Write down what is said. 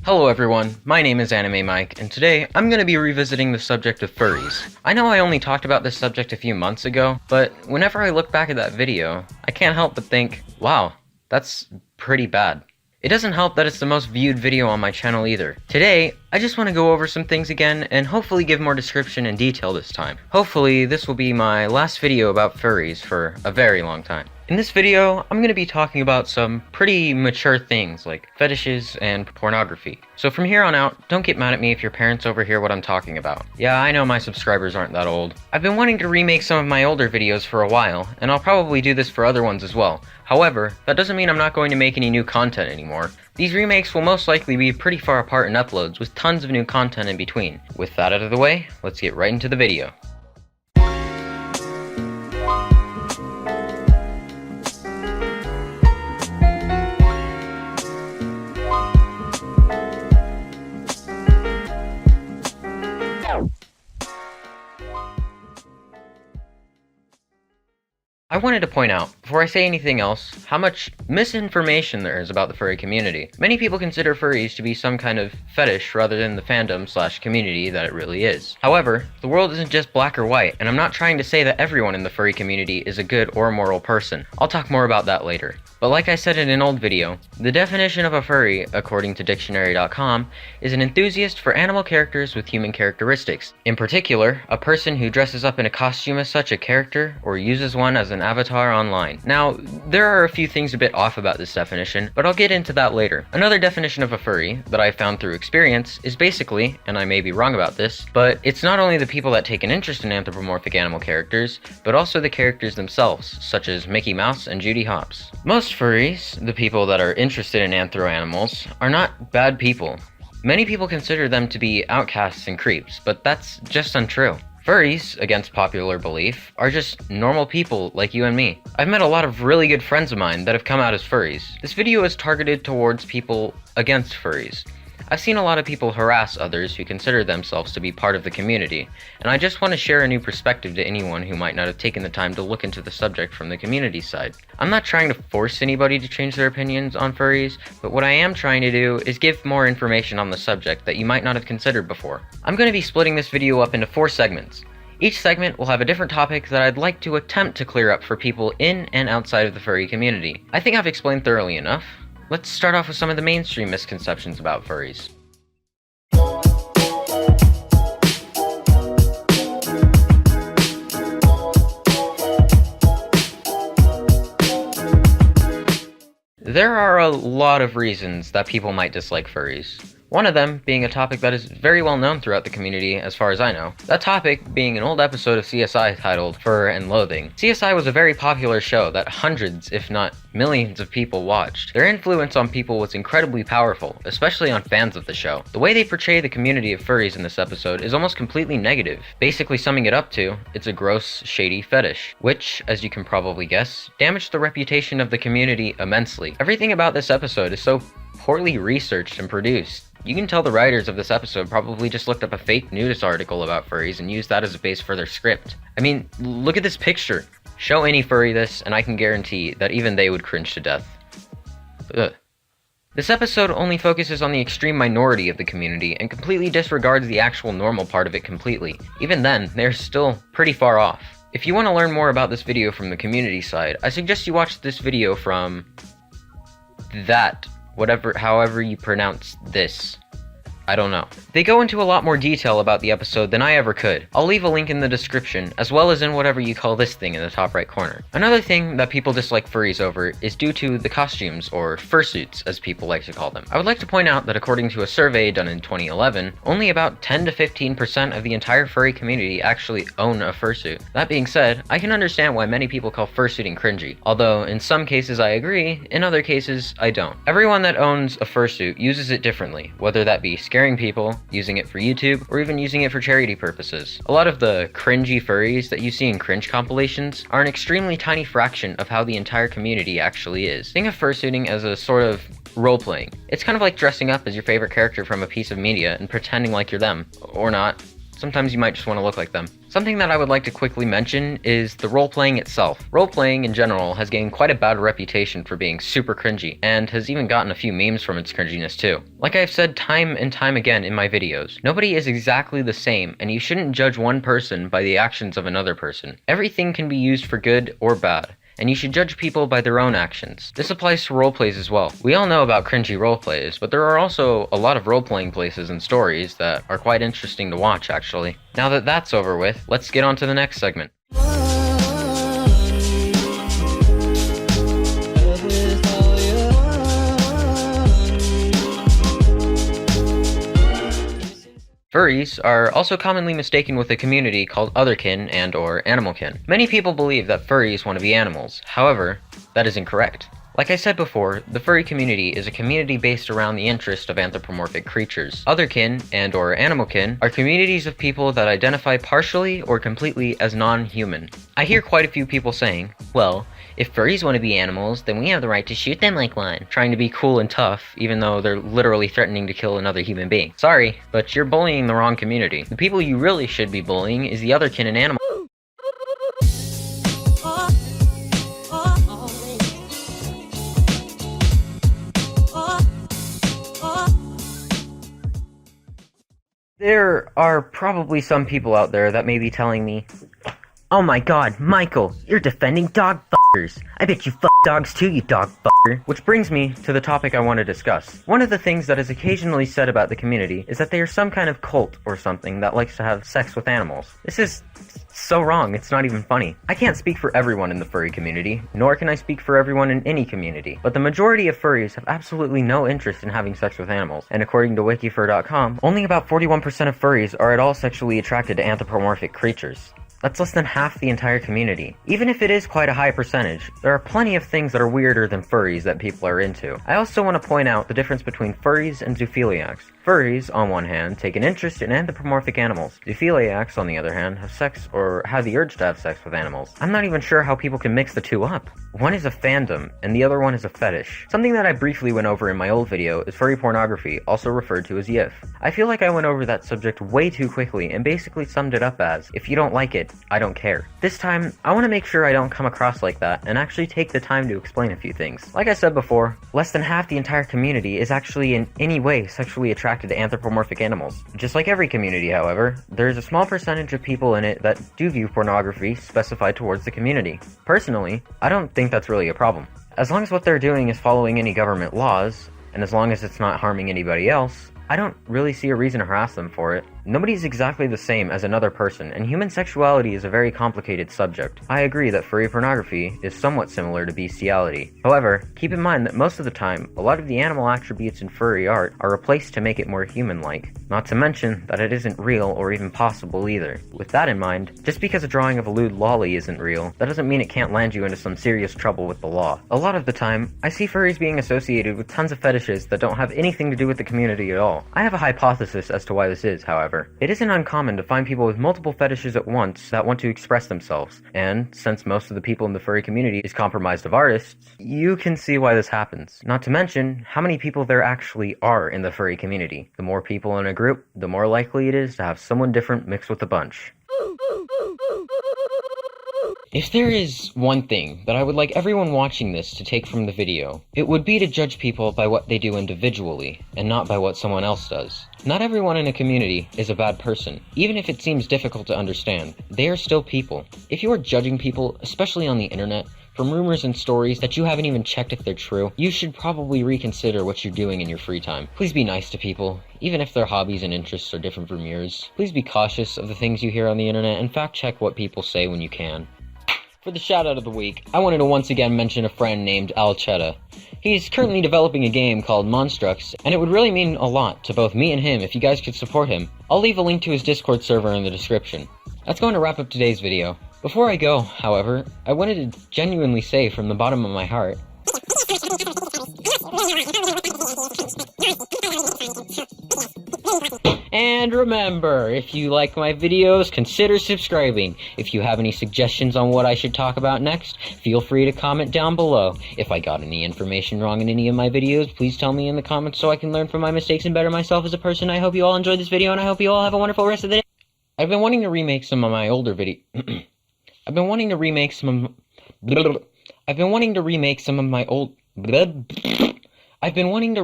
Hello everyone, my name is Anime Mike, and today I'm going to be revisiting the subject of furries. I know I only talked about this subject a few months ago, but whenever I look back at that video, I can't help but think, wow, that's pretty bad. It doesn't help that it's the most viewed video on my channel either. Today, I just want to go over some things again and hopefully give more description and detail this time. Hopefully, this will be my last video about furries for a very long time. In this video, I'm going to be talking about some pretty mature things like fetishes and pornography. So from here on out, don't get mad at me if your parents overhear what I'm talking about. Yeah, I know my subscribers aren't that old. I've been wanting to remake some of my older videos for a while, and I'll probably do this for other ones as well. However, that doesn't mean I'm not going to make any new content anymore. These remakes will most likely be pretty far apart in uploads with tons of new content in between. With that out of the way, let's get right into the video. I wanted to point out, before I say anything else, how much misinformation there is about the furry community. Many people consider furries to be some kind of fetish rather than the fandom/community that it really is. However, the world isn't just black or white, and I'm not trying to say that everyone in the furry community is a good or moral person. I'll talk more about that later. But like I said in an old video, the definition of a furry, according to dictionary.com, is an enthusiast for animal characters with human characteristics. In particular, a person who dresses up in a costume as such a character, or uses one as an avatar online. Now, there are a few things a bit off about this definition, but I'll get into that later. Another definition of a furry, that I found through experience, is basically, and I may be wrong about this, but it's not only the people that take an interest in anthropomorphic animal characters, but also the characters themselves, such as Mickey Mouse and Judy Hopps. Most furries, the people that are interested in anthro animals, are not bad people. Many people consider them to be outcasts and creeps, but that's just untrue. Furries, against popular belief, are just normal people like you and me. I've met a lot of really good friends of mine that have come out as furries. This video is targeted towards people against furries. I've seen a lot of people harass others who consider themselves to be part of the community, and I just want to share a new perspective to anyone who might not have taken the time to look into the subject from the community side. I'm not trying to force anybody to change their opinions on furries, but what I am trying to do is give more information on the subject that you might not have considered before. I'm going to be splitting this video up into 4 segments. Each segment will have a different topic that I'd like to attempt to clear up for people in and outside of the furry community. I think I've explained thoroughly enough. Let's start off with some of the mainstream misconceptions about furries. There are a lot of reasons that people might dislike furries. One of them being a topic that is very well known throughout the community as far as I know. That topic being an old episode of CSI titled Fur and Loathing. CSI was a very popular show that hundreds, if not millions of people watched. Their influence on people was incredibly powerful, especially on fans of the show. The way they portray the community of furries in this episode is almost completely negative. Basically summing it up to, it's a gross, shady fetish, which, as you can probably guess, damaged the reputation of the community immensely. Everything about this episode is so poorly researched and produced. You can tell the writers of this episode probably just looked up a fake nudist article about furries and used that as a base for their script. I mean, look at this picture. Show any furry this, and I can guarantee that even they would cringe to death. Ugh. This episode only focuses on the extreme minority of the community and completely disregards the actual normal part of it completely. Even then, they're still pretty far off. If you want to learn more about this video from the community side, I suggest you watch this video from however you pronounce this. I don't know. They go into a lot more detail about the episode than I ever could. I'll leave a link in the description, as well as in whatever you call this thing in the top right corner. Another thing that people dislike furries over is due to the costumes, or fursuits as people like to call them. I would like to point out that according to a survey done in 2011, only about 10 to 15% of the entire furry community actually own a fursuit. That being said, I can understand why many people call fursuiting cringy, although in some cases I agree, in other cases I don't. Everyone that owns a fursuit uses it differently, whether that be scaring people, using it for YouTube, or even using it for charity purposes. A lot of the cringy furries that you see in cringe compilations are an extremely tiny fraction of how the entire community actually is. Think of fursuiting as a sort of role-playing. It's kind of like dressing up as your favorite character from a piece of media and pretending like you're them. Or not. sometimes you might just want to look like them. Something that I would like to quickly mention is the role-playing itself. Role-playing in general has gained quite a bad reputation for being super cringy, and has even gotten a few memes from its cringiness too. Like I've said time and time again in my videos, nobody is exactly the same, and you shouldn't judge one person by the actions of another person. Everything can be used for good or bad, and you should judge people by their own actions. This applies to roleplays as well. We all know about cringy roleplays, but there are also a lot of roleplaying places and stories that are quite interesting to watch, actually. Now that that's over with, let's get on to the next segment. Furries are also commonly mistaken with a community called otherkin and/or animalkin. Many people believe that furries want to be animals. However, that is incorrect. Like I said before, the furry community is a community based around the interest of anthropomorphic creatures. Otherkin and/or animalkin are communities of people that identify partially or completely as non-human. I hear quite a few people saying, well, if furries want to be animals, then we have the right to shoot them like one, trying to be cool and tough, even though they're literally threatening to kill another human being. Sorry, but you're bullying the wrong community. The people you really should be bullying is the otherkin and animal. There are probably some people out there that may be telling me, oh my god, Michael, you're defending dog fuckers. I bet you fuck dogs too, you dog fucker. Which brings me to the topic I want to discuss. One of the things that is occasionally said about the community is that they are some kind of cult or something that likes to have sex with animals. This is so wrong, it's not even funny. I can't speak for everyone in the furry community, nor can I speak for everyone in any community, but the majority of furries have absolutely no interest in having sex with animals, and according to wikifur.com, only about 41% of furries are at all sexually attracted to anthropomorphic creatures. That's less than half the entire community. Even if it is quite a high percentage, there are plenty of things that are weirder than furries that people are into. I also want to point out the difference between furries and zoophiliacs. Furries, on one hand, take an interest in anthropomorphic animals. Zoophiliacs, on the other hand, have sex or have the urge to have sex with animals. I'm not even sure how people can mix the two up. One is a fandom, and the other one is a fetish. Something that I briefly went over in my old video is furry pornography, also referred to as YIF. I feel like I went over that subject way too quickly and basically summed it up as, if you don't like it, I don't care. This time, I want to make sure I don't come across like that and actually take the time to explain a few things. Like I said before, less than half the entire community is actually in any way sexually attracted to anthropomorphic animals. Just like every community, however, there is a small percentage of people in it that do view pornography specified towards the community. Personally, I don't think that's really a problem. As long as what they're doing is following any government laws, and as long as it's not harming anybody else, I don't really see a reason to harass them for it. Nobody's exactly the same as another person, and human sexuality is a very complicated subject. I agree that furry pornography is somewhat similar to bestiality. However, keep in mind that most of the time, a lot of the animal attributes in furry art are replaced to make it more human-like. Not to mention that it isn't real or even possible either. With that in mind, just because a drawing of a lewd lolly isn't real, that doesn't mean it can't land you into some serious trouble with the law. A lot of the time, I see furries being associated with tons of fetishes that don't have anything to do with the community at all. I have a hypothesis as to why this is, however. It isn't uncommon to find people with multiple fetishes at once that want to express themselves, and since most of the people in the furry community is comprised of artists, you can see why this happens. Not to mention how many people there actually are in the furry community. The more people in a group, the more likely it is to have someone different mixed with a bunch. If there is one thing that I would like everyone watching this to take from the video, it would be to judge people by what they do individually, and not by what someone else does. Not everyone in a community is a bad person. Even if it seems difficult to understand, they are still people. If you are judging people, especially on the internet, from rumors and stories that you haven't even checked if they're true, you should probably reconsider what you're doing in your free time. Please be nice to people, even if their hobbies and interests are different from yours. Please be cautious of the things you hear on the internet and fact check what people say when you can. For the shoutout of the week, I wanted to once again mention a friend named Alchetta. He's currently developing a game called Monstrux, and it would really mean a lot to both me and him if you guys could support him. I'll leave a link to his Discord server in the description. That's going to wrap up today's video. Before I go, however, I wanted to genuinely say from the bottom of my heart, and remember, if you like my videos, consider subscribing. If you have any suggestions on what I should talk about next, feel free to comment down below. If I got any information wrong in any of my videos, please tell me in the comments so I can learn from my mistakes and better myself as a person. I hope you all enjoyed this video, and I hope you all have a wonderful rest of the day. I've been wanting to remake some of my older video. I've been wanting to remake some of. I've been wanting to remake some of my old. I've been wanting to